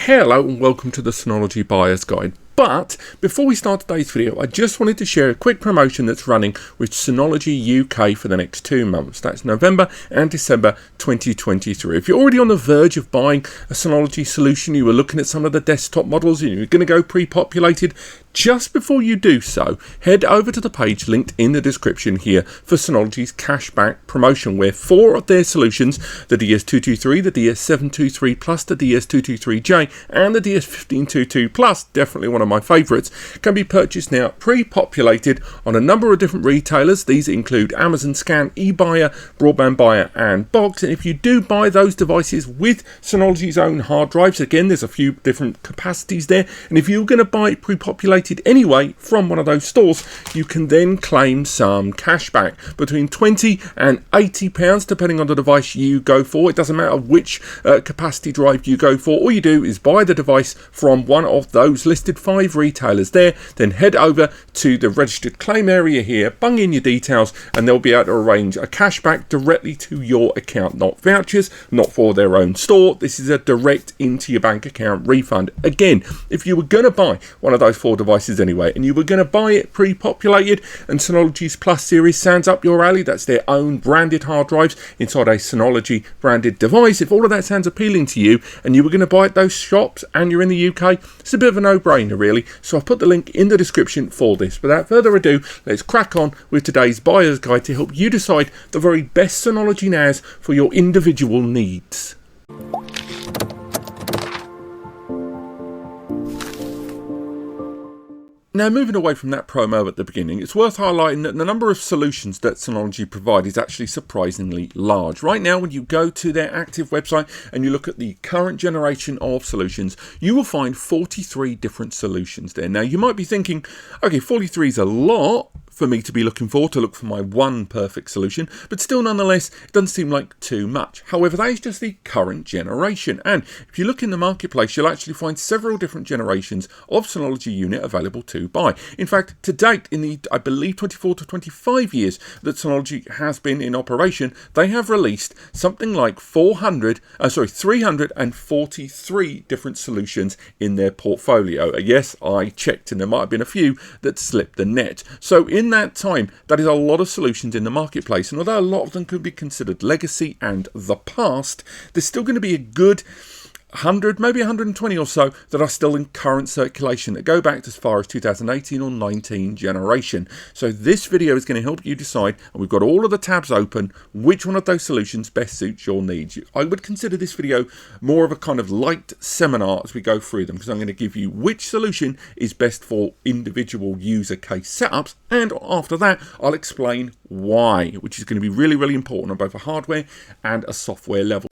Hello and welcome to the Synology Buyer's Guide. But before we start today's video, I just wanted to share a quick promotion that's running with Synology UK for the next 2 months. That's November and December 2023. If you're already on the verge of buying a Synology solution, you were looking at some of the desktop models and you're going to go pre-populated, just before you do so, head over to the page linked in the description here for Synology's Cashback promotion, where 4 of their solutions, the DS223, the DS723 Plus, the DS223J and the DS1522 Plus, definitely one of my favourites, can be purchased now pre-populated on a number of different retailers. These include Amazon Scan, eBuyer, Broadband Buyer and Box. And if you do buy those devices with Synology's own hard drives, again there's a few different capacities there, and if you're going to buy it pre-populated anyway from one of those stores, you can then claim some cashback between £20 and £80 depending on the device you go for. It doesn't matter which capacity drive you go for. All you do is buy the device from one of those listed 5 retailers there, then head over to the registered claim area here, bung in your details, and they'll be able to arrange a cashback directly to your account. Not vouchers, not for their own store. This is a direct into your bank account refund. Again, if you were going to buy one of those 4 devices anyway, and you were going to buy it pre-populated, and Synology's Plus series sounds up your alley, that's their own branded hard drives inside a Synology branded device. If all of that sounds appealing to you, and you were going to buy at those shops, and you're in the UK, it's a bit of a no-brainer really. So I've put the link in the description for this. Without further ado, let's crack on with today's buyer's guide to help you decide the very best Synology NAS for your individual needs. Now, moving away from that promo at the beginning, it's worth highlighting that the number of solutions that Synology provide is actually surprisingly large. Right now, when you go to their active website and you look at the current generation of solutions, you will find 43 different solutions there. Now, you might be thinking, okay, 43 is a lot for me to be looking for, to look for my one perfect solution, but still nonetheless it doesn't seem like too much. However, that is just the current generation, and if you look in the marketplace you'll actually find several different generations of Synology unit available to buy. In fact, to date, in the I believe 24 to 25 years that Synology has been in operation, they have released something like 343 different solutions in their portfolio. Yes, I checked and there might have been a few that slipped the net. So in that time, that is a lot of solutions in the marketplace, and although a lot of them could be considered legacy and the past, there's still going to be a good 100, maybe 120 or so that are still in current circulation that go back as far as 2018 or 19 generation. So this video is going to help you decide, and we've got all of the tabs open, which one of those solutions best suits your needs. I would consider this video more of a kind of light seminar as we go through them, because I'm going to give you which solution is best for individual user case setups, and after that I'll explain why, which is going to be really, really important on both a hardware and a software level.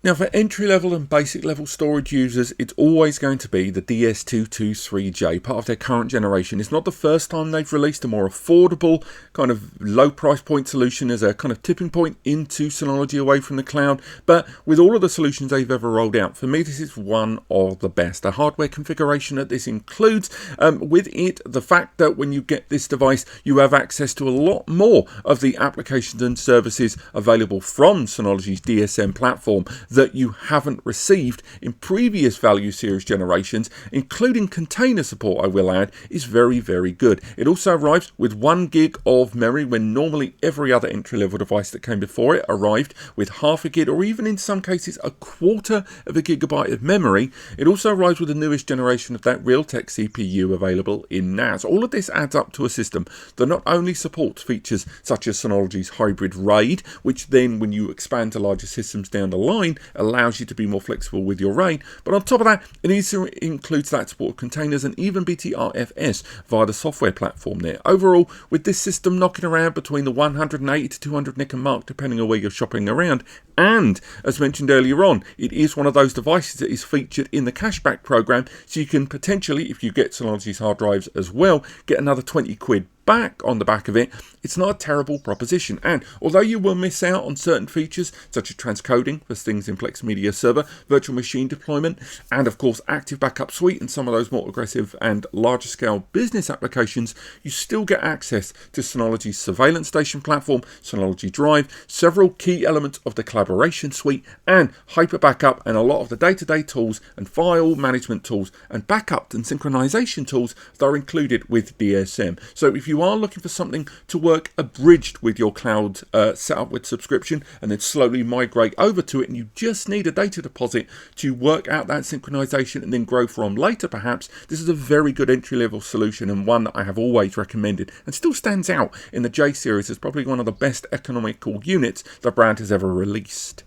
Now, for entry-level and basic-level storage users, it's always going to be the DS223J, part of their current generation. It's not the first time they've released a more affordable, kind of low price point solution as a kind of tipping point into Synology away from the cloud, but with all of the solutions they've ever rolled out, for me this is one of the best. The hardware configuration that this includes, with it, the fact that when you get this device, you have access to a lot more of the applications and services available from Synology's DSM platform that you haven't received in previous value series generations, including container support, I will add, is very, very good. It also arrives with 1 gig of memory when normally every other entry-level device that came before it arrived with half a gig, or even in some cases a quarter of a gigabyte of memory. It also arrives with the newest generation of that Realtek CPU available in NAS. All of this adds up to a system that not only supports features such as Synology's hybrid RAID, which then when you expand to larger systems down the line allows you to be more flexible with your RAID, but on top of that it also includes that support of containers and even BTRFS via the software platform there. Overall, with this system knocking around between the 180 to 200 nickel mark depending on where you're shopping around, and as mentioned earlier on, it is one of those devices that is featured in the cashback program, so you can potentially, if you get Synology's hard drives as well, get another 20 quid back on the back of it, it's not a terrible proposition. And although you will miss out on certain features such as transcoding for things in Plex Media Server, virtual machine deployment, and of course Active Backup Suite and some of those more aggressive and larger scale business applications, you still get access to Synology's surveillance station platform, Synology Drive, several key elements of the collaboration suite, and hyper backup and a lot of the day-to-day tools and file management tools and backup and synchronization tools that are included with DSM. So if you are looking for something to work abridged with your cloud setup with subscription and then slowly migrate over to it, and you just need a data deposit to work out that synchronization and then grow from later perhaps, this is a very good entry-level solution and one that I have always recommended and still stands out in the J series as probably one of the best economical units the brand has ever released.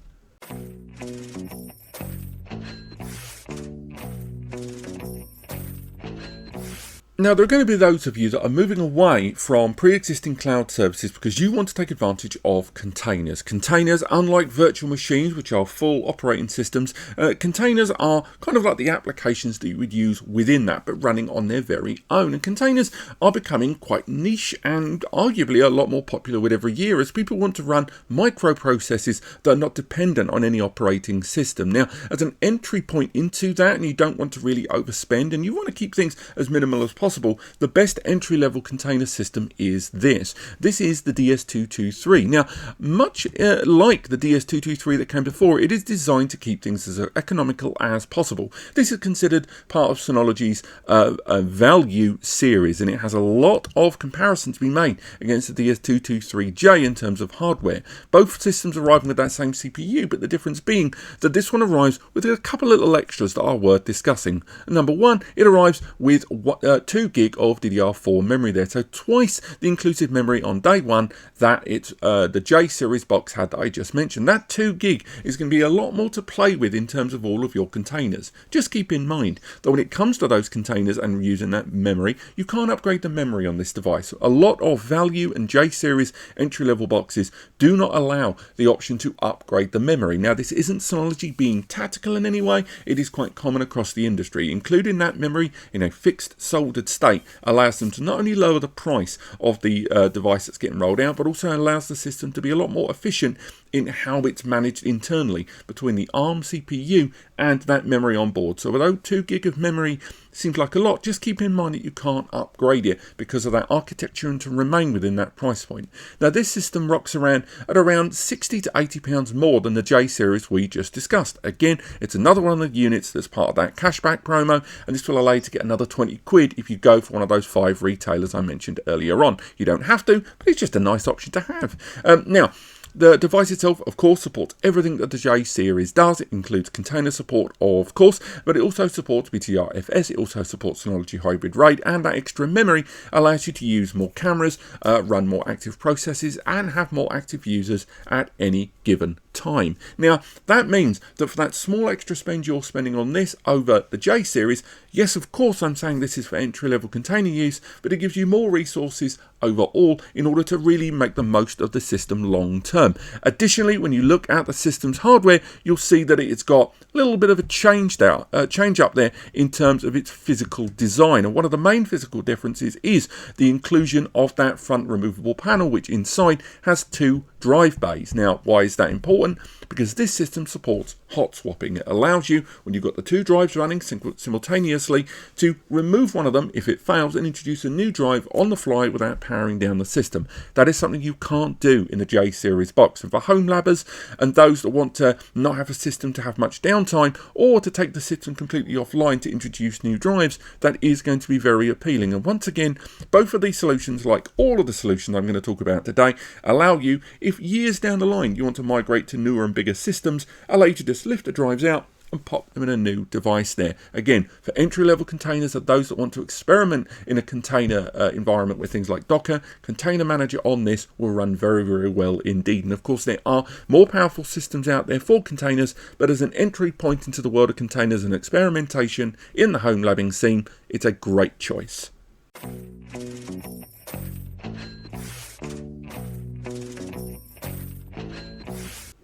Now, there are going to be those of you that are moving away from pre-existing cloud services because you want to take advantage of containers. Containers, unlike virtual machines, which are full operating systems, containers are kind of like the applications that you would use within that, but running on their very own. And containers are becoming quite niche and arguably a lot more popular with every year as people want to run microprocesses that are not dependent on any operating system. Now, as an entry point into that, and you don't want to really overspend, and you want to keep things as minimal as possible, the best entry-level container system is this. This is the DS223. Now, much like the DS223 that came before, it is designed to keep things as economical as possible. This is considered part of Synology's value series, and it has a lot of comparisons to be made against the DS223J in terms of hardware. Both systems arriving with that same CPU, but the difference being that this one arrives with a couple little extras that are worth discussing. Number one, it arrives with 2 gig of DDR4 memory there, so twice the inclusive memory on day one that the J series box had that I just mentioned. That 2 gig is going to be a lot more to play with in terms of all of your containers. Just keep in mind that when it comes to those containers and using that memory, you can't upgrade the memory on this device. A lot of value and J series entry-level boxes do not allow the option to upgrade the memory. Now, this isn't Synology being tactical in any way. It is quite common across the industry. Including that memory in a fixed soldered state allows them to not only lower the price of the device that's getting rolled out, but also allows the system to be a lot more efficient in how it's managed internally between the ARM CPU and that memory on board. So although 2 gig of memory seems like a lot, just keep in mind that you can't upgrade it because of that architecture and to remain within that price point. Now, this system rocks around at around £60 to £80 more than the J series we just discussed. Again, it's another one of the units that's part of that cashback promo, and this will allow you to get another 20 quid if you go for one of those 5 retailers I mentioned earlier on. You don't have to, but it's just a nice option to have. Now, the device itself, of course, supports everything that the J series does. It includes container support, of course, but it also supports BTRFS. It also supports Synology Hybrid RAID, and that extra memory allows you to use more cameras, run more active processes, and have more active users at any given time. Now, that means that for that small extra spend you're spending on this over the J series, yes, of course, I'm saying this is for entry-level container use, but it gives you more resources overall in order to really make the most of the system long term. Additionally, when you look at the system's hardware, you'll see that it's got a little bit of a change up there in terms of its physical design. And one of the main physical differences is the inclusion of that front removable panel, which inside has 2 drive bays. Now, why is that important? Because this system supports hot swapping. It allows you, when you've got the 2 drives running simultaneously, to remove one of them if it fails and introduce a new drive on the fly without powering down the system. That is something you can't do in the J series box. And for home labbers and those that want to not have a system to have much downtime or to take the system completely offline to introduce new drives, that is going to be very appealing. And once again, both of these solutions, like all of the solutions I'm going to talk about today, allow you, if years down the line you want to migrate to newer and bigger systems, allow you to just lift the drives out and pop them in a new device there. Again, for entry-level containers are those that want to experiment in a container environment with things like Docker, Container Manager on this will run very, very well indeed. And of course, there are more powerful systems out there for containers, but as an entry point into the world of containers and experimentation in the home labbing scene, it's a great choice.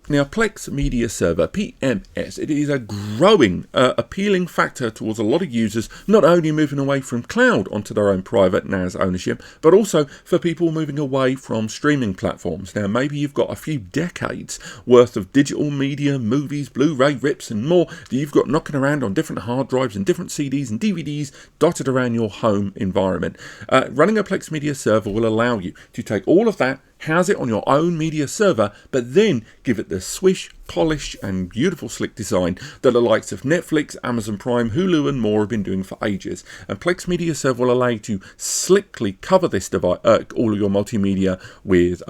Now, Plex Media Server, PMS, it is a growing, appealing factor towards a lot of users, not only moving away from cloud onto their own private NAS ownership, but also for people moving away from streaming platforms. Now, maybe you've got a few decades worth of digital media, movies, Blu-ray rips and more that you've got knocking around on different hard drives and different CDs and DVDs dotted around your home environment. Running a Plex Media Server will allow you to take all of that, house it on your own media server, but then give it the swish, polish and beautiful slick design that the likes of Netflix, Amazon Prime, Hulu and more have been doing for ages. And Plex Media Server will allow you to slickly cover this device, all of your multimedia with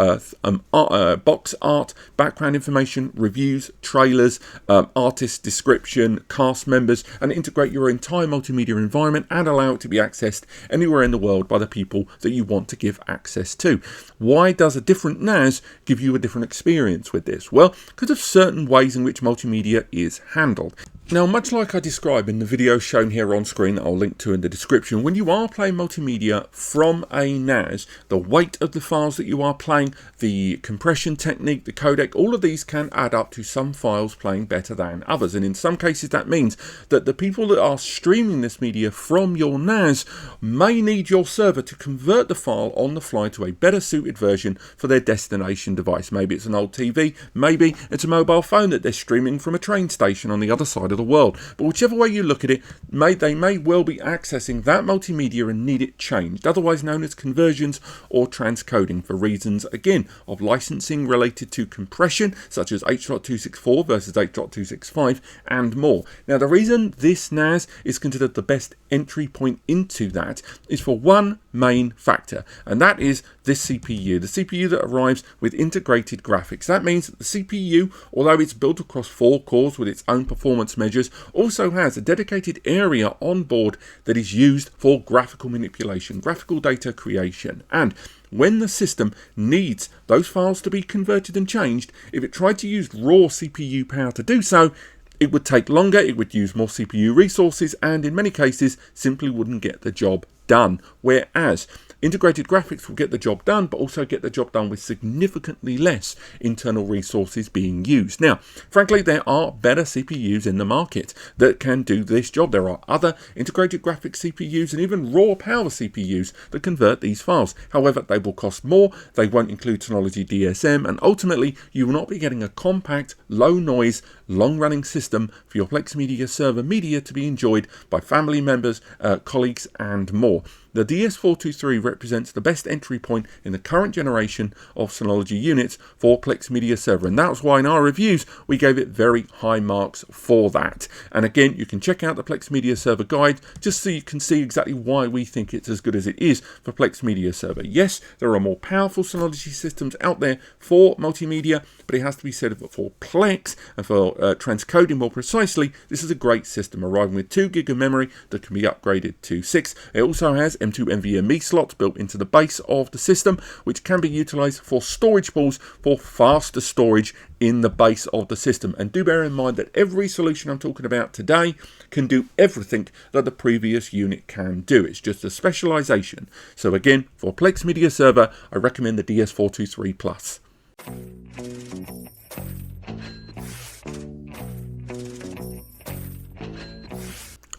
box art, background information, reviews, trailers, artist description, cast members, and integrate your entire multimedia environment and allow it to be accessed anywhere in the world by the people that you want to give access to. Why does a different NAS give you a different experience with this? Well, because of certain ways in which multimedia is handled. Now, much like I describe in the video shown here on screen that I'll link to in the description, when you are playing multimedia from a NAS, the weight of the files that you are playing, the compression technique, the codec, all of these can add up to some files playing better than others. And in some cases that means that the people that are streaming this media from your NAS may need your server to convert the file on the fly to a better suited version for their destination device. Maybe it's an old TV, maybe it's a mobile phone that they're streaming from a train station on the other side of the world. But whichever way you look at it, they may well be accessing that multimedia and need it changed, otherwise known as conversions or transcoding, for reasons again of licensing related to compression, such as H.264 versus H.265 and more. Now, the reason this NAS is considered the best entry point into that is for one main factor, and that is this CPU, the CPU that arrives with integrated graphics. That means that the CPU, although it's built across 4 cores with its own performance measures, also has a dedicated area on board that is used for graphical manipulation, graphical data creation. And when the system needs those files to be converted and changed, if it tried to use raw CPU power to do so, it would take longer, it would use more CPU resources, and in many cases simply wouldn't get the job done. Whereas integrated graphics will get the job done, but also get the job done with significantly less internal resources being used. Now, frankly, there are better CPUs in the market that can do this job. There are other integrated graphics CPUs and even raw power CPUs that convert these files. However, they will cost more, they won't include Synology DSM, and ultimately you will not be getting a compact, low noise, long running system for your Plex Media Server media to be enjoyed by family members, colleagues and more. The DS423 represents the best entry point in the current generation of Synology units for Plex Media Server, and that's why in our reviews we gave it very high marks for that. And again, you can check out the Plex Media Server guide just so you can see exactly why we think it's as good as it is for Plex Media Server. Yes, there are more powerful Synology systems out there for multimedia, but it has to be said that for Plex and for transcoding more precisely, this is a great system, arriving with 2 GB of memory that can be upgraded to 6. It also has M2 NVMe slots built into the base of the system, which can be utilized for storage pools for faster storage in the base of the system. And do bear in mind that every solution I'm talking about today can do everything that the previous unit can do. It's just a specialization. So again, for Plex Media Server, I recommend the DS423 Plus.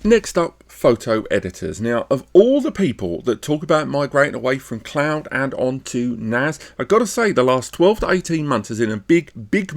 Next up, photo editors. Now, of all the people that talk about migrating away from cloud and onto NAS, I've got to say the last 12 to 18 months has been a big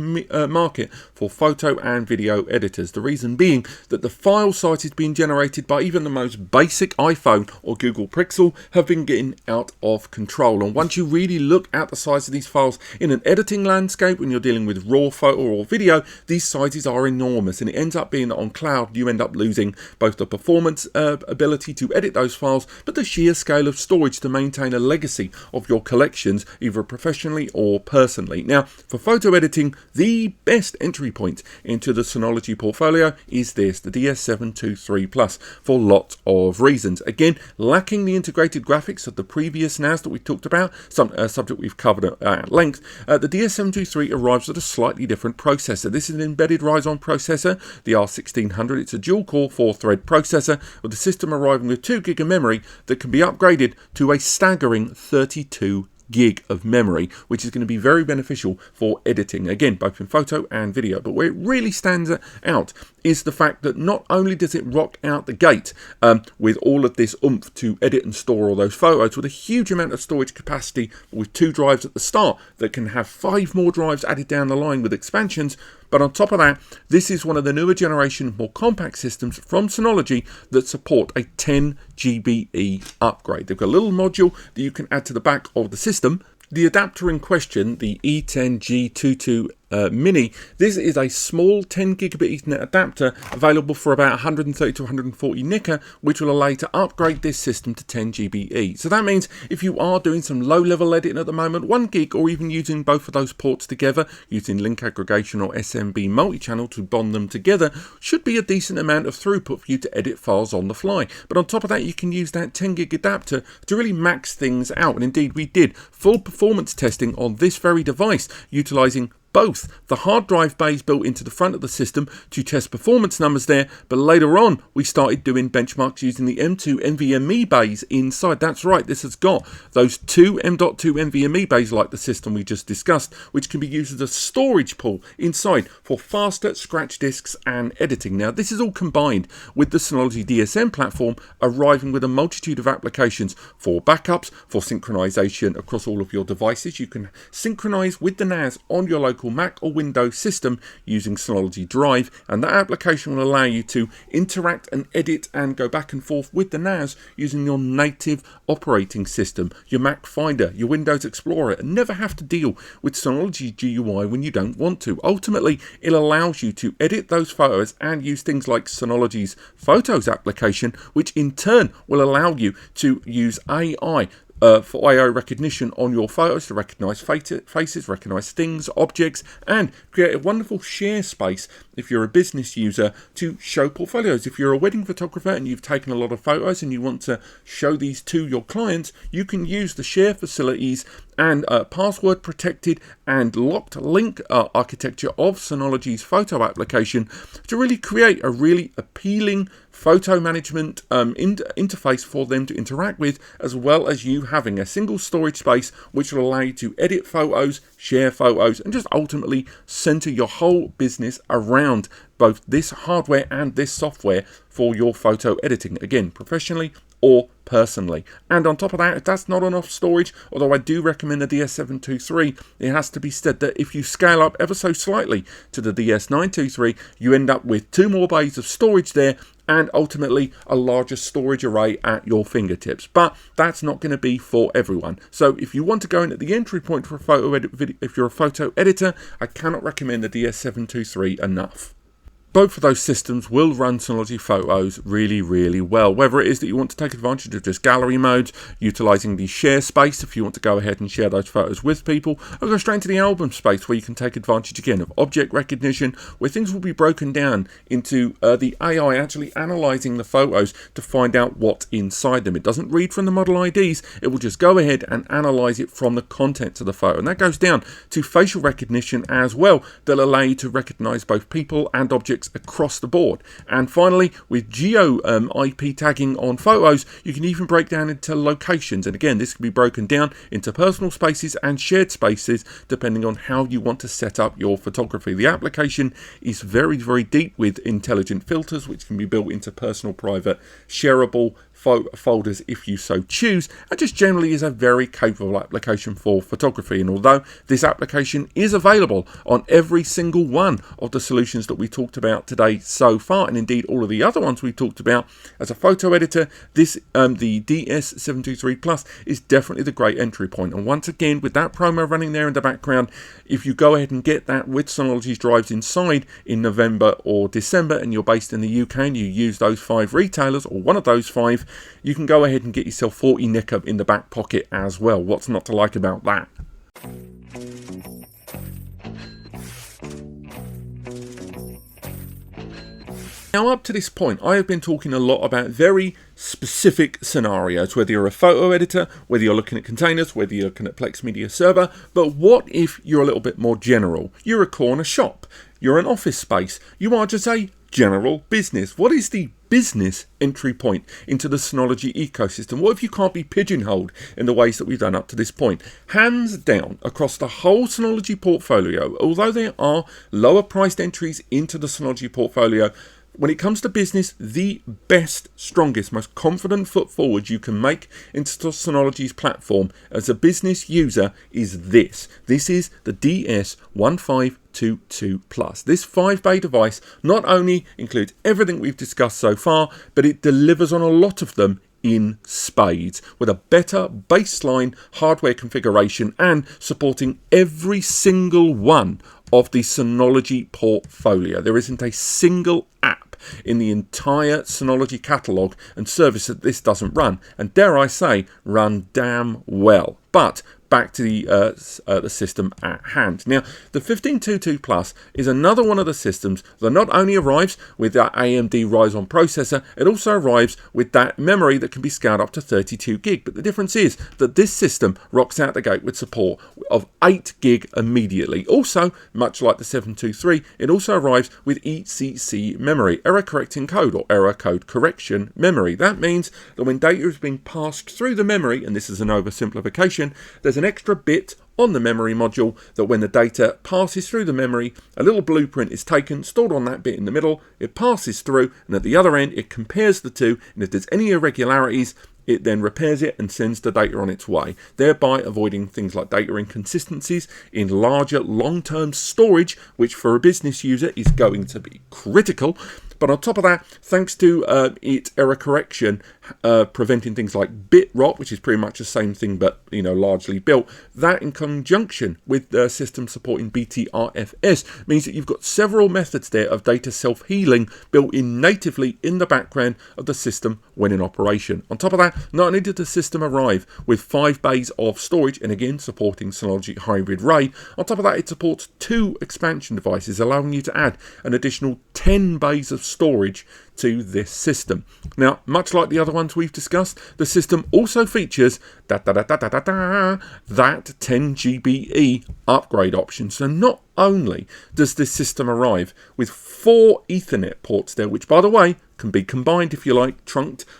market for photo and video editors. The reason being that the file sizes being generated by even the most basic iPhone or Google Pixel have been getting out of control. And once you really look at the size of these files in an editing landscape, when you're dealing with raw photo or video, these sizes are enormous, and it ends up being that on cloud you end up losing both the performance ability to edit those files, but the sheer scale of storage to maintain a legacy of your collections, either professionally or personally. Now, for photo editing, the best entry point into the Synology portfolio is this, the DS723 Plus, for lots of reasons. Again, lacking the integrated graphics of the previous NAS that we talked about, some subject we've covered at length, the DS723 arrives with a slightly different processor. This is an embedded Ryzen processor, the R1600. It's a dual-core 4-thread processor with the system arriving with 2 GB of memory that can be upgraded to a staggering 32 gig of memory, which is going to be very beneficial for editing, again, both in photo and video. But where it really stands out is the fact that not only does it rock out the gate with all of this oomph to edit and store all those photos with a huge amount of storage capacity with 2 drives at the start that can have 5 more drives added down the line with expansions, but on top of that, this is one of the newer generation more compact systems from Synology that support a 10 GBE upgrade. They've got a little module that you can add to the back of the system. The adapter in question, the E10G22 Mini, this is a small 10 gigabit Ethernet adapter available for about 130 to 140 Nika, which will allow you to upgrade this system to 10 GBE. So that means if you are doing some low level editing at the moment, 1 gig, or even using both of those ports together, using link aggregation or SMB multi-channel to bond them together, should be a decent amount of throughput for you to edit files on the fly. But on top of that, you can use that 10 gig adapter to really max things out. And indeed, we did full performance testing on this very device, utilizing both the hard drive bays built into the front of the system to test performance numbers there, but later on we started doing benchmarks using the M2 NVMe bays inside. That's right, this has got those 2 M.2 NVMe bays like the system we just discussed, which can be used as a storage pool inside for faster scratch disks and editing. Now this is all combined with the Synology DSM platform, arriving with a multitude of applications for backups, for synchronization across all of your devices. You can synchronize with the NAS on your local Mac or Windows system using Synology Drive, and that application will allow you to interact and edit and go back and forth with the NAS using your native operating system, your Mac Finder, your Windows Explorer, and never have to deal with Synology GUI when you don't want to. Ultimately, it allows you to edit those photos and use things like Synology's Photos application, which in turn will allow you to use AI for I/O recognition on your photos to recognize faces, recognize things, objects, and create a wonderful share space if you're a business user to show portfolios. If you're a wedding photographer and you've taken a lot of photos and you want to show these to your clients, you can use the share facilities and password protected and locked link architecture of Synology's photo application to really create a really appealing photo management interface for them to interact with, as well as you having a single storage space which will allow you to edit photos, share photos, and just ultimately center your whole business around both this hardware and this software for your photo editing, again, professionally or personally. And on top of that, if that's not enough storage, although I do recommend the DS723, it has to be said that if you scale up ever so slightly to the DS923, you end up with 2 more bays of storage there, and ultimately a larger storage array at your fingertips. But that's not going to be for everyone. So if you want to go in at the entry point for a photo edit, if you're a photo editor, I cannot recommend the DS723 enough. Both of those systems will run Synology Photos really, really well. Whether it is that you want to take advantage of just gallery modes, utilizing the share space if you want to go ahead and share those photos with people, or go straight into the album space where you can take advantage again of object recognition, where things will be broken down into the AI actually analyzing the photos to find out what's inside them. It doesn't read from the model IDs, it will just go ahead and analyze it from the contents of the photo. And that goes down to facial recognition as well, that'll allow you to recognize both people and objects across the board. And finally, with geo IP tagging on photos, you can even break down into locations, and again this can be broken down into personal spaces and shared spaces depending on how you want to set up your photography. The application is very, very deep with intelligent filters which can be built into personal, private, shareable folders if you so choose, and just generally is a very capable application for photography. And although this application is available on every single one of the solutions that we talked about today so far, and indeed all of the other ones we talked about as a photo editor, this the DS723 Plus is definitely the great entry point. And once again, with that promo running there in the background, if you go ahead and get that with Synology's drives inside in November or December, and you're based in the UK and you use those 5 retailers or one of those 5, you can go ahead and get yourself 40 Nika in the back pocket as well. What's not to like about that? Now, up to this point, I have been talking a lot about very specific scenarios, whether you're a photo editor, whether you're looking at containers, whether you're looking at Plex Media Server. But what if you're a little bit more general? You're a corner shop, you're an office space, you are just a general business. What is the business entry point into the Synology ecosystem? What if you can't be pigeonholed in the ways that we've done up to this point? Hands down, across the whole Synology portfolio, although there are lower priced entries into the Synology portfolio, when it comes to business, the best, strongest, most confident foot forward you can make into Synology's platform as a business user is this. This is the DS1522 Plus. This 5-bay device not only includes everything we've discussed so far, but it delivers on a lot of them in spades, with a better baseline hardware configuration and supporting every single one of the Synology portfolio. There isn't a single app in the entire Synology catalogue and service that this doesn't run, and dare I say, run damn well. But back to the system at hand. Now, the 1522 Plus is another one of the systems that not only arrives with that AMD Ryzen processor, it also arrives with that memory that can be scaled up to 32 gig. But the difference is that this system rocks out the gate with support of 8 gig immediately. Also, much like the 723, it also arrives with ECC memory, error correcting code or error code correction memory. That means that when data is being passed through the memory, and this is an oversimplification, there's an extra bit on the memory module that when the data passes through the memory, a little blueprint is taken, stored on that bit in the middle, it passes through, and at the other end it compares the two, and if there's any irregularities, it then repairs it and sends the data on its way, thereby avoiding things like data inconsistencies in larger long-term storage, which for a business user is going to be critical. But on top of that, thanks to its error correction, preventing things like bit rot, which is pretty much the same thing but largely built, that in conjunction with the system supporting BTRFS means that you've got several methods there of data self-healing built in natively in the background of the system when in operation. On top of that, not only did the system arrive with 5 bays of storage, and again supporting Synology Hybrid RAID, on top of that it supports 2 expansion devices, allowing you to add an additional 10 bays of storage to this system. Now, much like the other ones we've discussed, the system also features that 10 GBE upgrade option. So not only does this system arrive with 4 Ethernet ports there, which by the way can be combined if you like,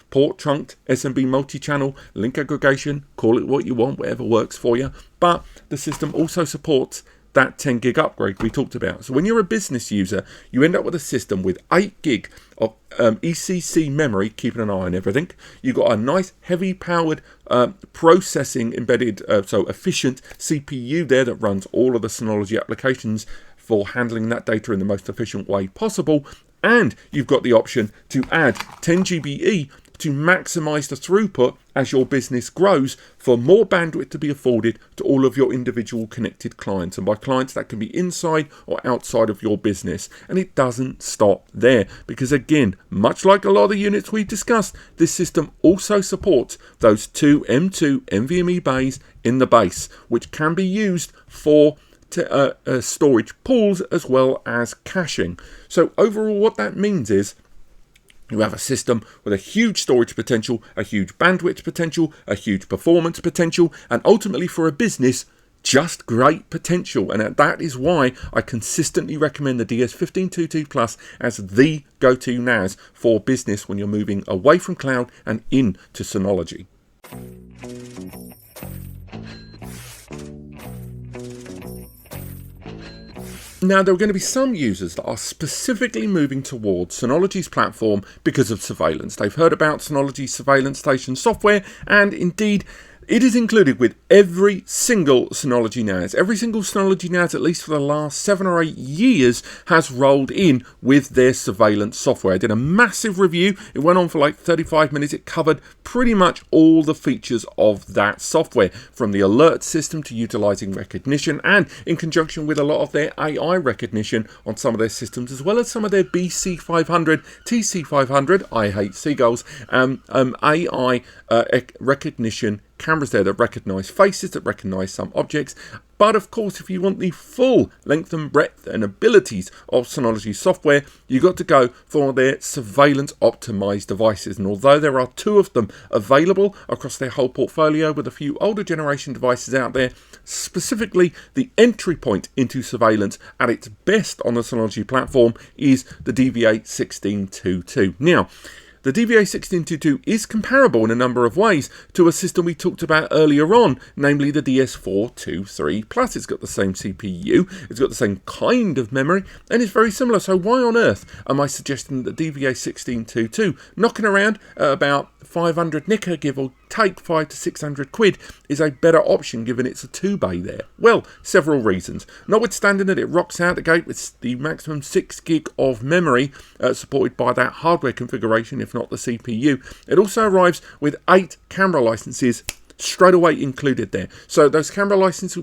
port trunked, SMB multi-channel, link aggregation, call it what you want, whatever works for you, but the system also supports that 10 gig upgrade we talked about. So when you're a business user, you end up with a system with 8 gig of ECC memory, keeping an eye on everything. You've got a nice heavy powered processing embedded, so efficient CPU there that runs all of the Synology applications for handling that data in the most efficient way possible. And you've got the option to add 10 GBE to maximize the throughput as your business grows, for more bandwidth to be afforded to all of your individual connected clients. And by clients, that can be inside or outside of your business. And it doesn't stop there, because again, much like a lot of the units we've discussed, this system also supports those 2 M2 NVMe bays in the base, which can be used for storage pools as well as caching. So overall, what that means is you have a system with a huge storage potential, a huge bandwidth potential, a huge performance potential, and ultimately for a business, just great potential. And that is why I consistently recommend the DS1522 Plus as the go-to NAS for business when you're moving away from cloud and into Synology. Now, there are going to be some users that are specifically moving towards Synology's platform because of surveillance. They've heard about Synology's surveillance station software, and indeed, it is included with every single Synology NAS. Every single Synology NAS, at least for the last 7 or 8 years, has rolled in with their surveillance software. I did a massive review. It went on for like 35 minutes. It covered pretty much all the features of that software, from the alert system to utilizing recognition, and in conjunction with a lot of their AI recognition on some of their systems, as well as some of their BC500, TC500, I hate seagulls, AI recognition cameras there that recognise faces, that recognise some objects. But of course, if you want the full length and breadth and abilities of Synology software, you've got to go for their surveillance optimized devices. And although there are 2 of them available across their whole portfolio, with a few older generation devices out there, specifically the entry point into surveillance at its best on the Synology platform is the DVA1622. Now, the DVA1622 is comparable in a number of ways to a system we talked about earlier on, namely the DS423 Plus. It's got the same CPU, it's got the same kind of memory, and it's very similar. So why on earth am I suggesting that DVA1622, knocking around at about 500 nicker, give or take 500 to 600 quid, is a better option given it's a 2-bay there? Well, several reasons. Notwithstanding that it rocks out the gate with the maximum 6 gig of memory supported by that hardware configuration, if not the CPU, it also arrives with 8 camera licenses straight away included there. So those camera licenses,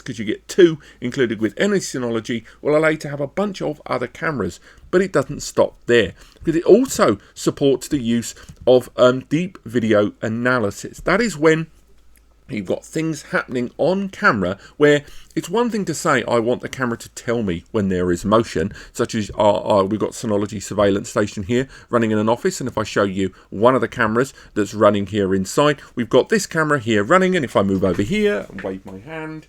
because you get 2 included with any Synology, will allow you to have a bunch of other cameras. But it doesn't stop there, because it also supports the use of deep video analysis. That is when you've got things happening on camera where it's one thing to say, I want the camera to tell me when there is motion, such as we've got Synology surveillance station here running in an office, and if I show you one of the cameras that's running here inside, we've got this camera here running, and if I move over here and wave my hand,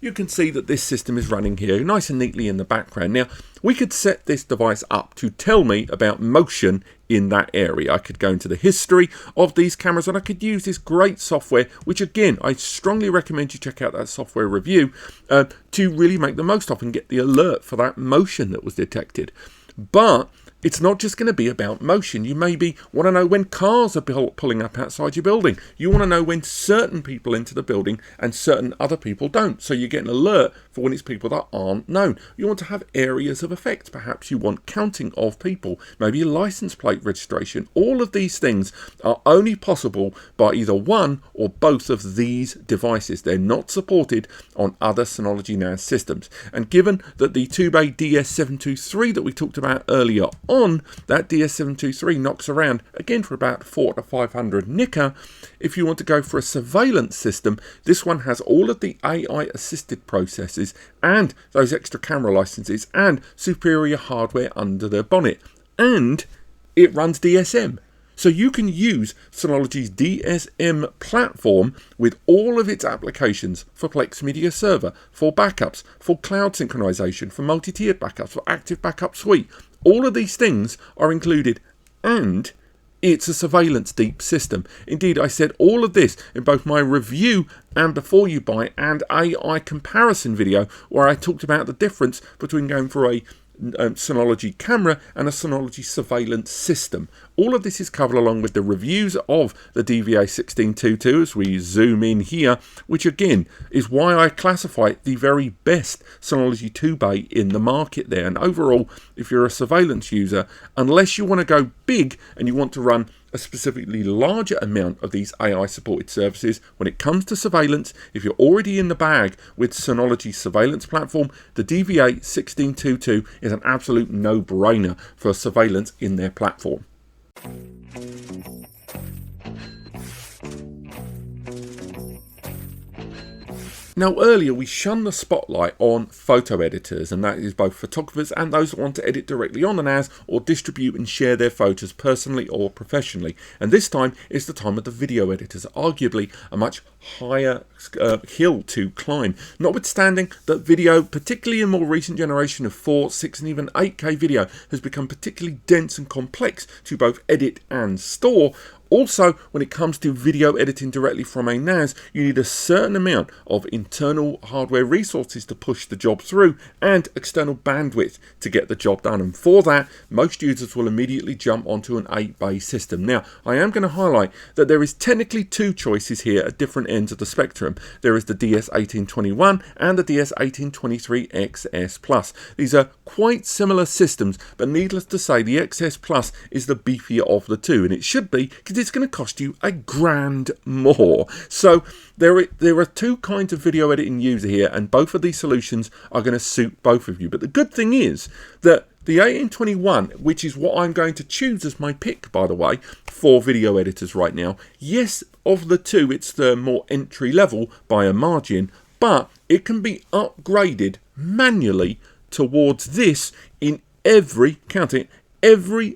you can see that this system is running here nice and neatly in the background. Now, we could set this device up to tell me about motion in that area. I could go into the history of these cameras, and I could use this great software, which again, I strongly recommend you check out that software review, to really make the most of and get the alert for that motion that was detected. But it's not just going to be about motion. You maybe want to know when cars are pulling up outside your building. You want to know when certain people enter the building and certain other people don't. So you get an alert for when it's people that aren't known. You want to have areas of effect. Perhaps you want counting of people, maybe a license plate registration. All of these things are only possible by either one or both of these devices. They're not supported on other Synology NAS systems. And given that the 2-bay DS723 that we talked about earlier on, that DS723 knocks around again for about 400 to 500 nicker. If you want to go for a surveillance system, this one has all of the AI assisted processes and those extra camera licenses and superior hardware under the bonnet, and it runs DSM. So you can use Synology's DSM platform with all of its applications for Plex Media Server, for backups, for cloud synchronization, for multi-tiered backups, for Active Backup Suite. All of these things are included, and it's a surveillance deep system. Indeed, I said all of this in both my review and before you buy and AI comparison video, where I talked about the difference between going for a Synology camera and a Synology surveillance system. All of this is covered along with the reviews of the DVA1622 as we zoom in here, which again is why I classify it the very best Synology 2-bay in the market there. And overall, if you're a surveillance user, unless you want to go big and you want to run a specifically larger amount of these AI supported services, when it comes to surveillance, if you're already in the bag with Synology surveillance platform, the DVA1622 is an absolute no-brainer for surveillance in their platform. Now, earlier we shone the spotlight on photo editors, and that is both photographers and those that want to edit directly on the NAS or distribute and share their photos personally or professionally. And this time is the time of the video editors, arguably a much higher hill to climb. Notwithstanding that video, particularly in more recent generation of 4, 6 and even 8K video, has become particularly dense and complex to both edit and store, also, when it comes to video editing directly from a NAS, you need a certain amount of internal hardware resources to push the job through and external bandwidth to get the job done. And for that, most users will immediately jump onto an 8-bay system. Now, I am going to highlight that there is technically 2 choices here at different ends of the spectrum. There is the DS1821 and the DS1823XS Plus. These are quite similar systems, but needless to say, the XS Plus is the beefier of the two, and it should be, because it's going to cost you $1,000 more. So there are 2 kinds of video editing user here, and both of these solutions are going to suit both of you. But the good thing is that The 1821, which is what I'm going to choose as my pick, by the way, for video editors right now. Yes, of the two, it's the more entry level by a margin, but it can be upgraded manually towards this in every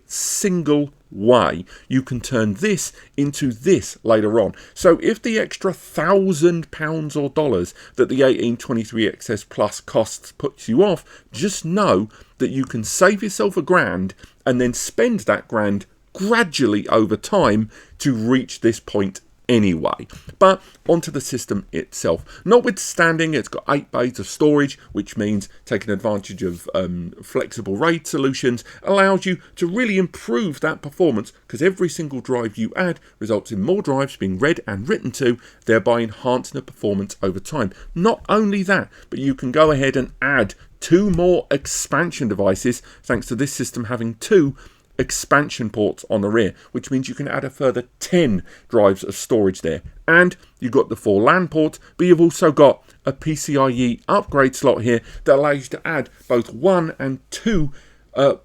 single way. You can turn this into this later on. So if the extra £1,000 or dollars that the 1823 XS Plus costs puts you off, just know that you can save yourself £1,000 and then spend that £1,000 gradually over time to reach this point anyway. But onto the system itself. Notwithstanding, it's got 8 bays of storage, which means taking advantage of flexible RAID solutions allows you to really improve that performance, because every single drive you add results in more drives being read and written to, thereby enhancing the performance over time. Not only that, but you can go ahead and add 2 more expansion devices, thanks to this system having 2 expansion ports on the rear, which means you can add a further 10 drives of storage there. And you've got the 4 LAN ports, but you've also got a PCIe upgrade slot here that allows you to add both 1 and 2 10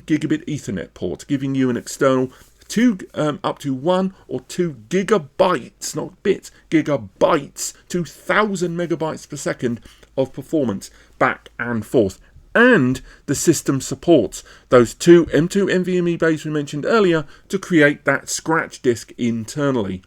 gigabit Ethernet ports, giving you an external up to 1 or 2 gigabytes, not bits, gigabytes, 2,000 megabytes per second of performance back and forth. And the system supports those 2 M2 NVMe bays we mentioned earlier to create that scratch disk internally.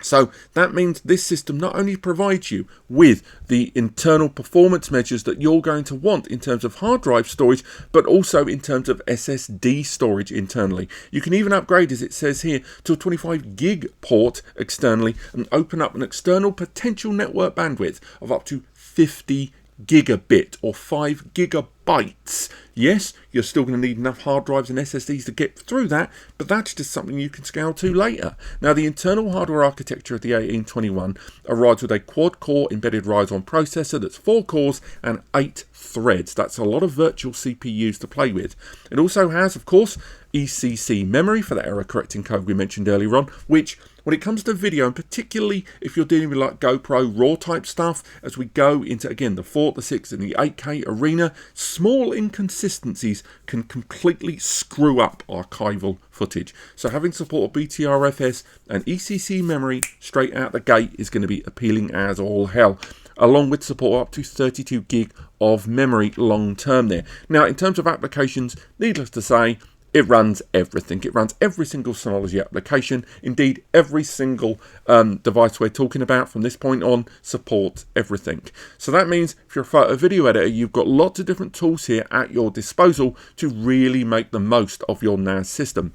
So that means this system not only provides you with the internal performance measures that you're going to want in terms of hard drive storage, but also in terms of SSD storage internally. You can even upgrade, as it says here, to a 25 gig port externally and open up an external potential network bandwidth of up to 50 gigabit or 5 gigabytes. Yes, you're still going to need enough hard drives and SSDs to get through that, but that's just something you can scale to later. Now, the internal hardware architecture of the 1821 arrives with a quad-core embedded Ryzen processor that's 4 cores and 8 threads. That's a lot of virtual CPUs to play with. It also has, of course, ECC memory for that error correcting code we mentioned earlier on, which when it comes to video, and particularly if you're dealing with like GoPro RAW type stuff, as we go into, again, the 4, the 6 and the 8K arena, small inconsistencies can completely screw up archival footage. So having support of BTRFS and ECC memory straight out the gate is going to be appealing as all hell, along with support up to 32 gig of memory long term there. Now, in terms of applications, needless to say, it runs everything. It runs every single Synology application. Indeed, every single device we're talking about from this point on supports everything. So that means if you're a photo video editor, you've got lots of different tools here at your disposal to really make the most of your NAS system.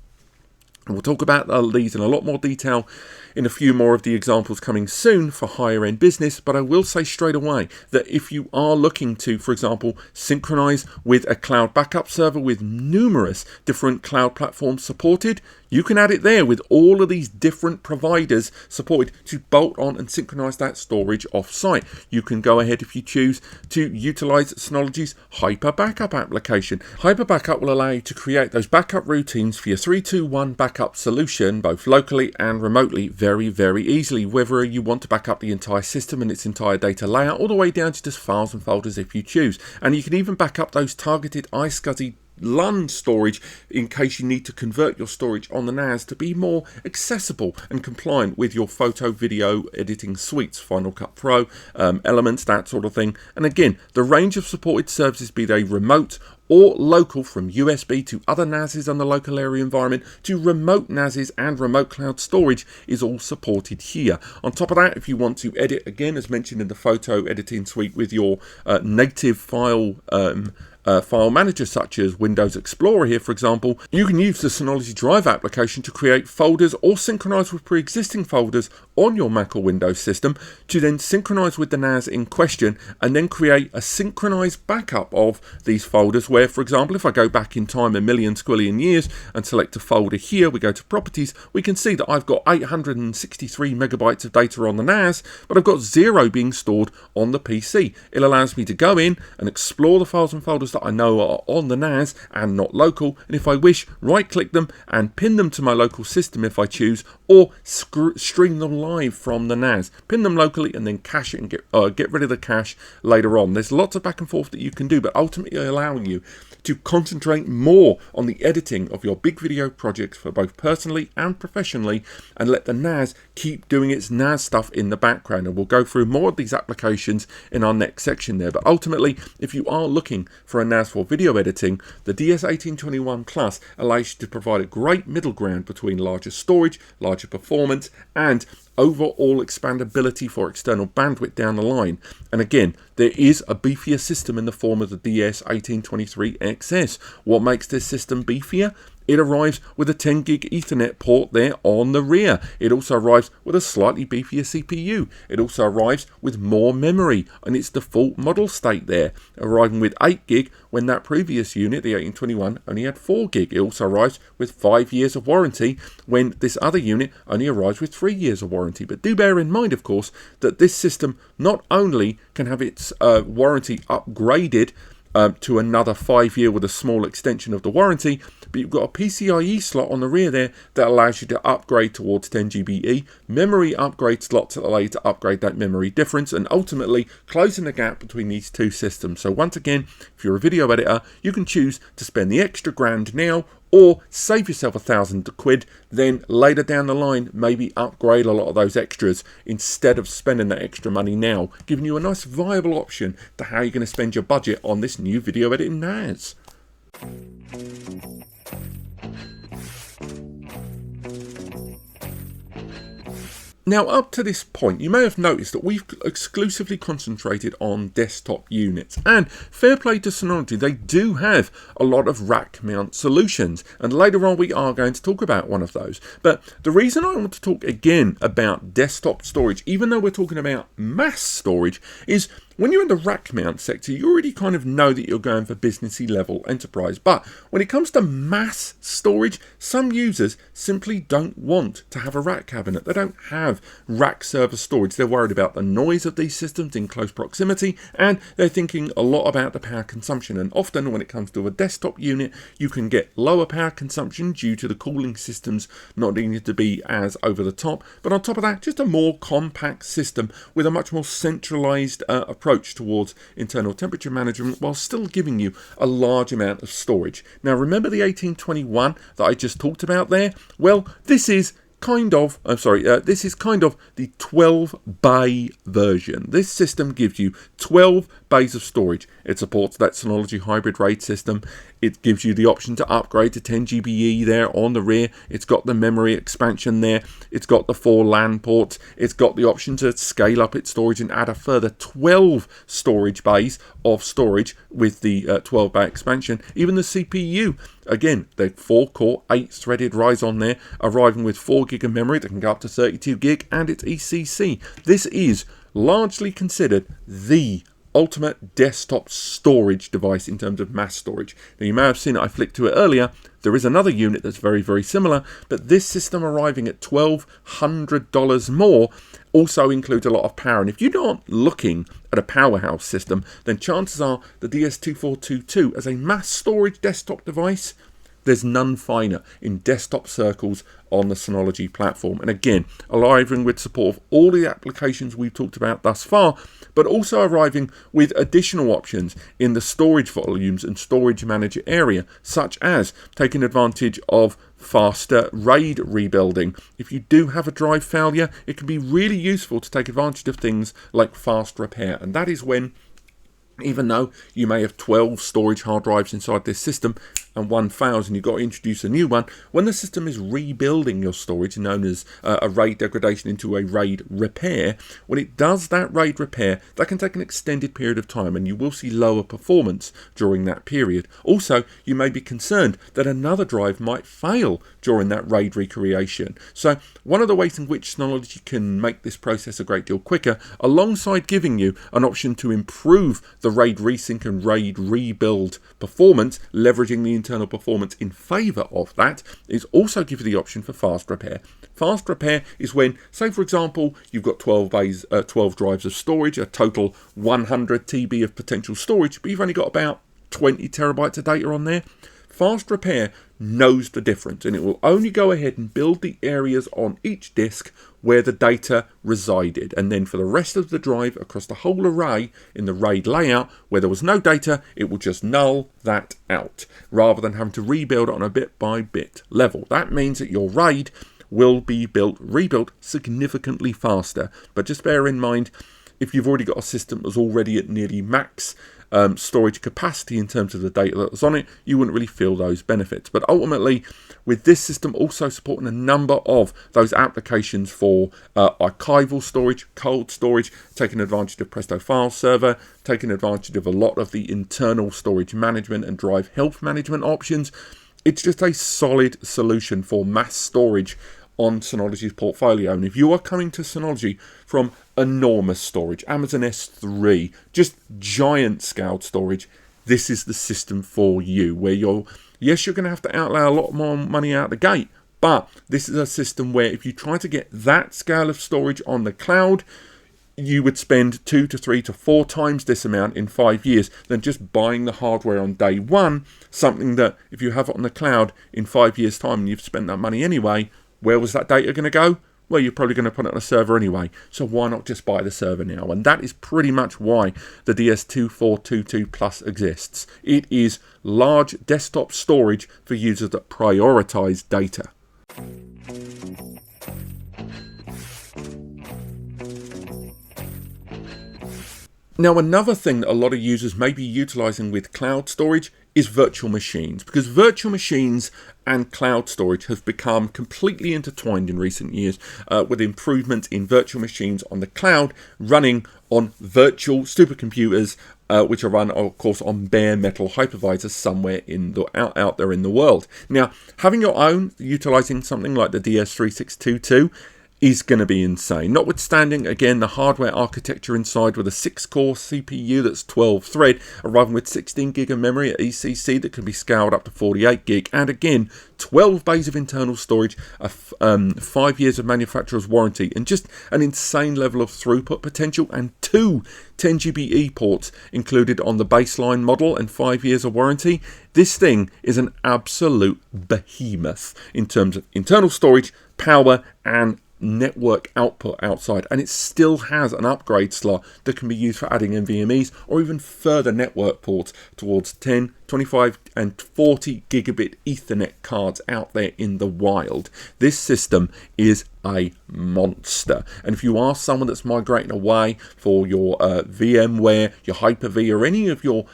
And we'll talk about these in a lot more detail in a few more of the examples coming soon for higher end business, but I will say straight away that if you are looking to, for example, synchronize with a cloud backup server with numerous different cloud platforms supported, you can add it there with all of these different providers supported to bolt on and synchronize that storage off-site. You can go ahead, if you choose, to utilize Synology's Hyper Backup application. Hyper Backup will allow you to create those backup routines for your 3-2-1 backup solution, both locally and remotely, very, very easily, whether you want to back up the entire system and its entire data layout, all the way down to just files and folders if you choose. And you can even back up those targeted iSCSI LUN storage in case you need to convert your storage on the NAS to be more accessible and compliant with your photo video editing suites, Final Cut Pro, Elements, that sort of thing. And again, the range of supported services, be they remote or local, from USB to other NASs on the local area environment to remote NASs and remote cloud storage, is all supported here. On top of that, if you want to edit, again, as mentioned in the photo editing suite, with your native file manager such as Windows Explorer here, for example, you can use the Synology Drive application to create folders or synchronize with pre-existing folders on your Mac or Windows system to then synchronize with the NAS in question and then create a synchronized backup of these folders where, for example, if I go back in time a million squillion years and select a folder here, we go to properties, we can see that I've got 863 megabytes of data on the NAS, but I've got 0 being stored on the PC. It allows me to go in and explore the files and folders that I know are on the NAS and not local, and if I wish, right click them and pin them to my local system if I choose, or stream them live from the NAS, pin them locally, and then cache it and get rid of the cache later on. There's lots of back and forth that you can do, but ultimately allowing you to concentrate more on the editing of your big video projects for both personally and professionally, and let the NAS keep doing its NAS stuff in the background. And we'll go through more of these applications in our next section there. But ultimately, if you are looking for a NAS for video editing, the DS1821 Plus allows you to provide a great middle ground between larger storage, larger performance, and overall expandability for external bandwidth down the line. And again, there is a beefier system in the form of the DS1823XS. What makes this system beefier? It arrives with a 10 gig Ethernet port there on the rear. It also arrives with a slightly beefier CPU. It also arrives with more memory and its default model state there, arriving with 8 gig when that previous unit, the 1821, only had 4 gig. It also arrives with 5 years of warranty when this other unit only arrives with 3 years of warranty. But do bear in mind, of course, that this system not only can have its warranty upgraded to another 5 year with a small extension of the warranty, but you've got a PCIe slot on the rear there that allows you to upgrade towards 10 GBE, memory upgrade slots that allow you to upgrade that memory difference, and ultimately closing the gap between these two systems. So once again, if you're a video editor, you can choose to spend the extra grand now, or save yourself £1,000, then later down the line, maybe upgrade a lot of those extras instead of spending that extra money now, giving you a nice viable option to how you're going to spend your budget on this new video editing NAS. Now, up to this point, you may have noticed that we've exclusively concentrated on desktop units, and fair play to Synology, they do have a lot of rack mount solutions, and later on we are going to talk about one of those. But the reason I want to talk again about desktop storage, even though we're talking about mass storage, is when you're in the rack mount sector, you already kind of know that you're going for businessy level enterprise. But when it comes to mass storage, some users simply don't want to have a rack cabinet. They don't have rack server storage. They're worried about the noise of these systems in close proximity, and they're thinking a lot about the power consumption. And often when it comes to a desktop unit, you can get lower power consumption due to the cooling systems not needing to be as over the top. But on top of that, just a more compact system with a much more centralized approach towards internal temperature management, while still giving you a large amount of storage. Now, remember the 1821 that I just talked about there? Well, this is kind of the 12 bay version. This system gives you 12 bays of storage. It supports that Synology hybrid RAID system. It gives you the option to upgrade to 10 GBE there on the rear. It's got the memory expansion there. It's got the 4 LAN ports. It's got the option to scale up its storage and add a further 12 storage bays of storage with the 12 bay expansion. Even the CPU, again, the 4-core, 8-threaded Ryzen there, arriving with 4 gig of memory that can go up to 32 gig, and it's ECC. This is largely considered the ultimate desktop storage device in terms of mass storage. Now, you may have seen it, I flicked to it earlier. There is another unit that's very, very similar, but this system arriving at $1,200 more also includes a lot of power. And if you're not looking at a powerhouse system, then chances are the DS2422 as a mass storage desktop device, there's none finer in desktop circles on the Synology platform. And again, arriving with support of all the applications we've talked about thus far, but also arriving with additional options in the storage volumes and storage manager area, such as taking advantage of faster RAID rebuilding. If you do have a drive failure, it can be really useful to take advantage of things like fast repair. And that is when, even though you may have 12 storage hard drives inside this system and one fails and you've got to introduce a new one, when the system is rebuilding your storage, known as a RAID degradation into a RAID repair, when it does that RAID repair, that can take an extended period of time and you will see lower performance during that period. Also, you may be concerned that another drive might fail during that RAID recreation. So one of the ways in which Synology can make this process a great deal quicker, alongside giving you an option to improve the RAID resync and RAID rebuild performance, leveraging the internal performance in favour of that, is also give you the option for fast repair. Fast repair is when, say for example, you've got 12 drives of storage, a total 100 TB of potential storage, but you've only got about 20 terabytes of data on there. Fast Repair knows the difference, and it will only go ahead and build the areas on each disk where the data resided, and then for the rest of the drive across the whole array in the RAID layout where there was no data, it will just null that out rather than having to rebuild on a bit by bit level. That means that your RAID will be rebuilt significantly faster, but just bear in mind, if you've already got a system that's already at nearly max storage capacity in terms of the data that's on it, you wouldn't really feel those benefits. But ultimately, with this system also supporting a number of those applications for archival storage, cold storage, taking advantage of Presto File Server, taking advantage of a lot of the internal storage management and drive health management options, it's just a solid solution for mass storage on Synology's portfolio. And if you are coming to Synology from enormous storage, Amazon S3, just giant scaled storage, this is the system for you, where you're going to have to outlay a lot more money out the gate, but this is a system where if you try to get that scale of storage on the cloud, you would spend 2 to 3 to 4 times this amount in 5 years than just buying the hardware on day one, something that if you have it on the cloud in 5 years time and you've spent that money anyway, where was that data going to go? Well, you're probably going to put it on a server anyway, so why not just buy the server now? And that is pretty much why the DS2422 Plus exists. It is large desktop storage for users that prioritize data. Now, another thing that a lot of users may be utilizing with cloud storage is virtual machines, because virtual machines and cloud storage have become completely intertwined in recent years, with improvements in virtual machines on the cloud running on virtual supercomputers, which are run, of course, on bare metal hypervisors somewhere out there in the world. Now, having your own, utilizing something like the DS3622, is going to be insane. Notwithstanding, again, the hardware architecture inside with a 6-core CPU that's 12-thread, arriving with 16 gig of memory at ECC that can be scaled up to 48 gig, and again, 12 bays of internal storage, 5 years of manufacturer's warranty, and just an insane level of throughput potential, and 2 10GBE ports included on the baseline model and 5 years of warranty. This thing is an absolute behemoth in terms of internal storage, power, and network output outside, and it still has an upgrade slot that can be used for adding NVMEs or even further network ports towards 10, 25 and 40 gigabit Ethernet cards out there in the wild. This system is a monster, and if you are someone that's migrating away for your VMware, your Hyper-V, or any of your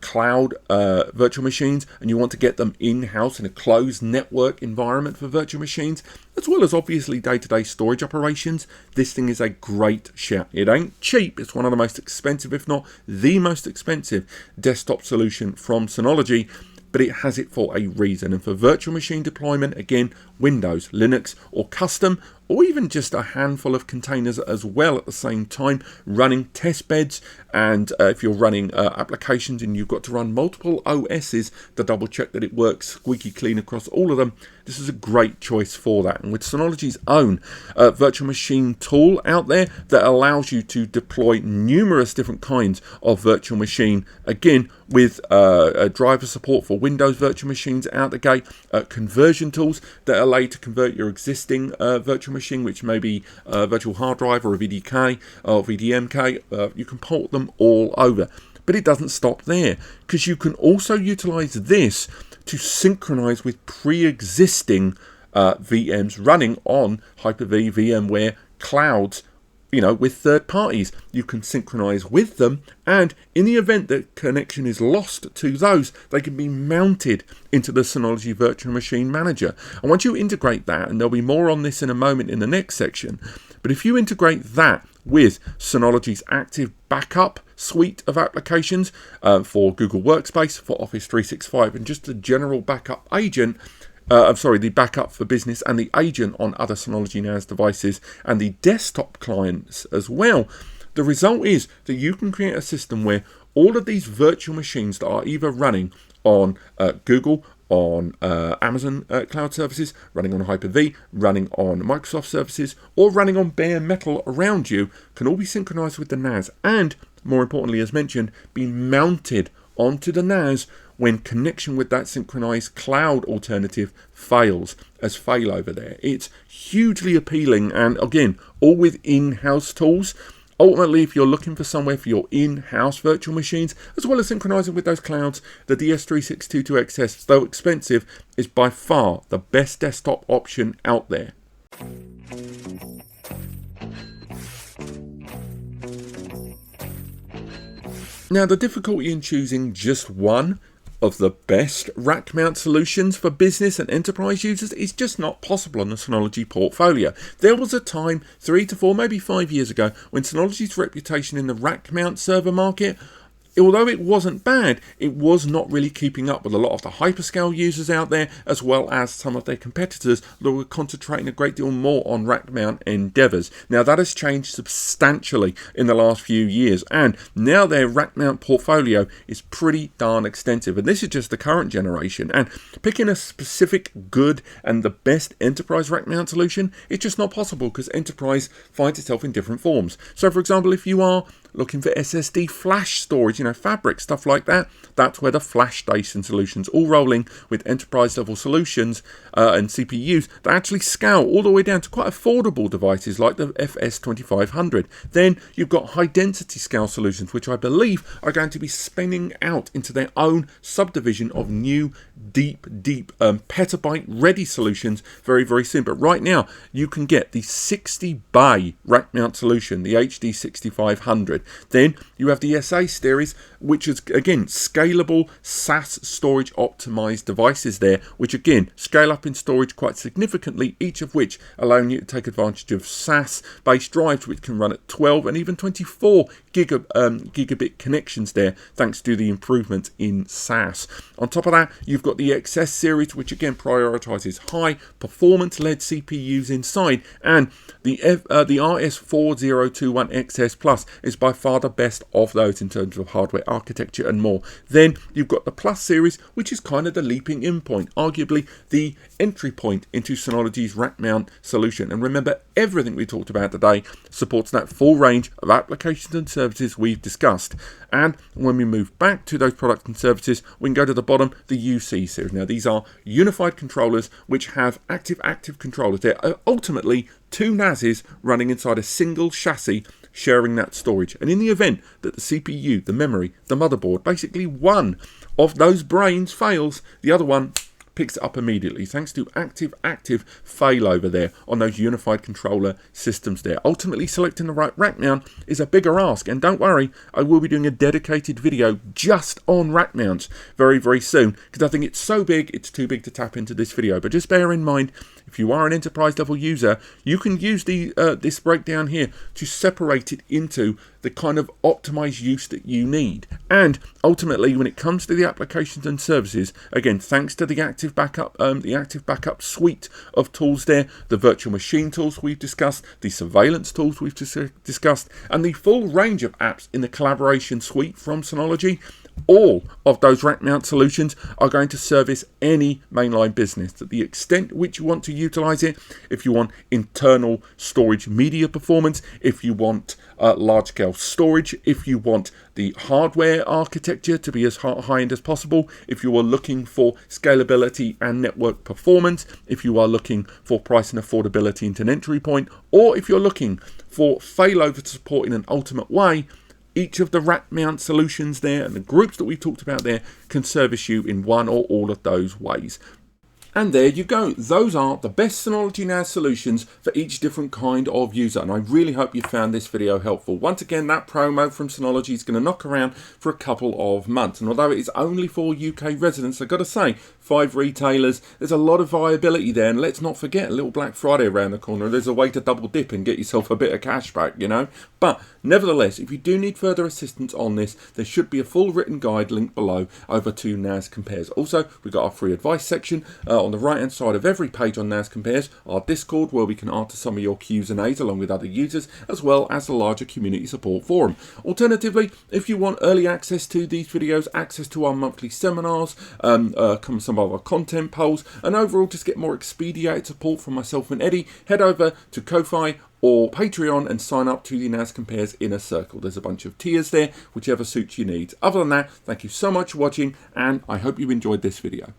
cloud virtual machines, and you want to get them in-house in a closed network environment for virtual machines, as well as obviously day-to-day storage operations, this thing is a great shout. It ain't cheap, it's one of the most expensive, if not the most expensive desktop solution from Synology, but it has it for a reason. And for virtual machine deployment, again, Windows, Linux, or custom, or even just a handful of containers as well at the same time, running test beds, and if you're running applications and you've got to run multiple OSs to double check that it works squeaky clean across all of them, this is a great choice for that. And with Synology's own virtual machine tool out there that allows you to deploy numerous different kinds of virtual machine, again, with driver support for Windows virtual machines out the gate, conversion tools that allow you to convert your existing virtual machine, which may be a virtual hard drive or a VDK or VDMK, you can port them all over. But it doesn't stop there, because you can also utilize this to synchronize with pre-existing VMs running on Hyper-V, VMware, clouds, with third parties. You can synchronize with them, and in the event that connection is lost to those, they can be mounted into the Synology Virtual Machine Manager. And once you integrate that, and there'll be more on this in a moment in the next section, but if you integrate that with Synology's Active Backup suite of applications for Google Workspace, for Office 365, and just the general backup agent, the backup for business and the agent on other Synology NAS devices and the desktop clients as well, the result is that you can create a system where all of these virtual machines that are either running on Google, on Amazon cloud services, running on Hyper-V, running on Microsoft services, or running on bare metal around you, can all be synchronized with the NAS, and more importantly, as mentioned, be mounted onto the NAS when connection with that synchronized cloud alternative fails as failover there. It's hugely appealing, and again, all with in-house tools. Ultimately, if you're looking for somewhere for your in-house virtual machines, as well as synchronizing with those clouds, the DS3622XS, though expensive, is by far the best desktop option out there. Now, the difficulty in choosing just one of the best rack mount solutions for business and enterprise users is just not possible on the Synology portfolio. There was a time 3 to 4, maybe 5 years ago, when Synology's reputation in the rack mount server market, although it wasn't bad, it was not really keeping up with a lot of the hyperscale users out there, as well as some of their competitors that were concentrating a great deal more on rack mount endeavors. Now that has changed substantially in the last few years, and now their rack mount portfolio is pretty darn extensive, and this is just the current generation. And picking a specific good and the best enterprise rack mount solution, it's just not possible, because enterprise finds itself in different forms. So for example, if you are looking for SSD flash storage, Fabric, stuff like that, that's where the flash station solutions, all rolling with enterprise level solutions and CPUs that actually scale all the way down to quite affordable devices like the FS2500. Then you've got high density scale solutions, which I believe are going to be spinning out into their own subdivision of new deep petabyte ready solutions very, very soon. But right now you can get the 60 bay rack mount solution, the HD6500. Then you have the SA series, which is again scalable SAS storage optimized devices there, which again scale up in storage quite significantly, each of which allowing you to take advantage of SAS based drives which can run at 12 and even 24 gigabit connections there, thanks to the improvement in SAS. On top of that, you've got the XS series, which again prioritizes high performance led CPUs inside, and the RS4021XS Plus is by far the best of those in terms of hardware architecture and more. Then you've got the Plus series, which is kind of the leaping in point, arguably the entry point into Synology's rack mount solution. And remember, everything we talked about today supports that full range of applications and services we've discussed. And when we move back to those products and services, we can go to the bottom, the UC series. Now these are unified controllers which have active controllers. They're ultimately two NASes running inside a single chassis, sharing that storage. And in the event that the CPU, the memory, the motherboard, basically one of those brains fails, the other one picks it up immediately, thanks to active failover there on those unified controller systems there. Ultimately, selecting the right rack mount is a bigger ask, and don't worry, I will be doing a dedicated video just on rack mounts very, very soon, because I think it's so big, it's too big to tap into this video. But just bear in mind, if you are an enterprise level user, you can use this breakdown here to separate it into the kind of optimized use that you need. And ultimately, when it comes to the applications and services, again, thanks to the active backup suite of tools there, the virtual machine tools we've discussed, the surveillance tools we've discussed, and the full range of apps in the collaboration suite from Synology, all of those rack mount solutions are going to service any mainline business to the extent which you want to utilize it. If you want internal storage media performance, if you want large scale storage, if you want the hardware architecture to be as high end as possible, if you are looking for scalability and network performance, if you are looking for price and affordability into an entry point, or if you're looking for failover support in an ultimate way, each of the rack mount solutions there and the groups that we've talked about there can service you in one or all of those ways. And there you go. Those are the best Synology NAS solutions for each different kind of user. And I really hope you found this video helpful. Once again, that promo from Synology is going to knock around for a couple of months. And although it is only for UK residents, I've got to say, 5 retailers, there's a lot of viability there. And let's not forget, a little Black Friday around the corner. There's a way to double dip and get yourself a bit of cashback, But nevertheless, if you do need further assistance on this, there should be a full written guide linked below over to NAS Compares. Also, we've got our free advice section on the right hand side of every page on NAS Compares, our Discord, where we can answer some of your Q's and A's along with other users, as well as the larger community support forum. Alternatively, if you want early access to these videos, access to our monthly seminars, some of our content polls, and overall just get more expedited support from myself and Eddie, head over to Ko-Fi or Patreon and sign up to the NAS Compares Inner Circle. There's a bunch of tiers there, whichever suits your needs. Other than that, thank you so much for watching, and I hope you enjoyed this video.